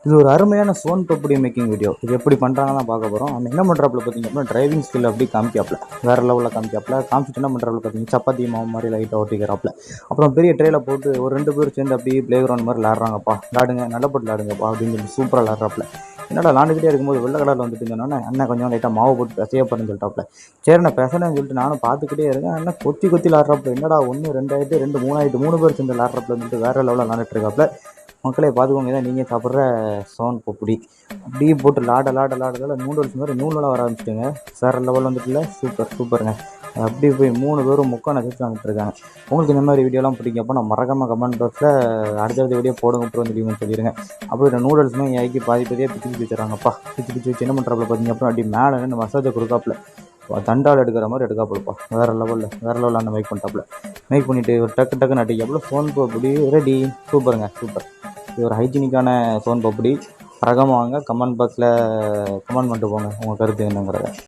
இது ஒரு அருமையான சோன் பப்படி மேக்கிங் வீடியோ. இது எப்படி பண்ணுறாங்கன்னு தான் பார்க்க போகிறோம். நம்ம என்ன பண்ணுறாப்புல பார்த்தீங்க அப்படின்னா டிரைவிங் ஸ்கில் அப்படி காமிக்காப்புல வேறு லெவலில் காமிச்சிட்டு என்ன பண்ணுறாப்புல பார்த்தீங்கன்னா சப்பாத்தி மாவு மாதிரி லைட்டாக ஒட்டிக்கிறாப்புல. அப்புறம் பெரிய ட்ரேயில் போட்டு ஒரு 2 பேர் சேர்ந்து அப்படியே ப்ளே கிரவுண்ட் மாதிரி விளாட்றாங்கப்பா, விளாடுங்க நல்ல போட்டு விளாடுங்கப்பா அப்படின்னு சொல்லி சூப்பராக விளாட்றாப்புல. என்னடா விளாண்டுக்கிட்டே இருக்கும்போது வெள்ளை கலரில் வந்துட்டு இருந்தோன்னா அண்ணன் கொஞ்சம் லைட்டாக மாவு போட்டு பிசையப்படுன்னு சொல்லிட்டாப்புல. சரி நான் பிசைனேன்னு சொல்லிட்டு நானும் பார்த்துக்கிட்டே இருக்கேன். அண்ணன் கொத்தி விளாட்றாப்புல. என்னடா 1 2 ஆகிட்டு 2 3 ஆகிட்டு 3 பேர் சேர்ந்து விளாட்றாப்புல சொல்லிட்டு வேறு லெவலில் விளாண்டுட்டு இருக்காப்புல. மக்களே பார்த்துக்கோங்க, தான் நீங்கள் சாப்பிட்ற சோன் பப்படி. அப்படியே போட்டு லாட நூடுல்ஸ் மாதிரி நூலெலாம் வர ஆரம்பிச்சிட்டுங்க. வேறு லெவல் வந்துட்டுல சூப்பருங்க. அப்படியே போய் 3 பேரும் முக்கான சேர்த்து வந்துட்டுருக்காங்க. உங்களுக்கு இந்த மாதிரி வீடியோலாம் பிடிக்கும் நான் மறக்காமல் கமெண்ட் பாக்ஸில் அடுத்தடுத்த வீடியோ போடுங்க வந்துடுவீங்கன்னு சொல்லிடுங்க. அப்படி இந்த நூடுல்ஸுமே இறக்கி பாதியாக பிச்சு வச்சுறாங்கப்பா. பிச்சு வச்சு என்ன பண்ணுறாப்புல பார்த்தீங்க அப்புறம் அப்படி மேலே இந்த மசாஜை கொடுக்காப்புல தண்டால் எடுக்கிற மாதிரி எடுக்காப்புலப்பா. வேறு லெவலில் அந்த மேக் பண்ணிவிட்டு ஒரு டக்குன்னு அடி எவ்வளோ சோன் பப்படி ரெடி. சூப்பர். இது ஒரு ஹைஜீனிக்கான சோன் பப்படி. ரகமாக வாங்க. கமெண்ட் பாக்ஸில் கமெண்ட் பண்ணிட்டு போங்க உங்கள் கருத்து என்னங்கிறத.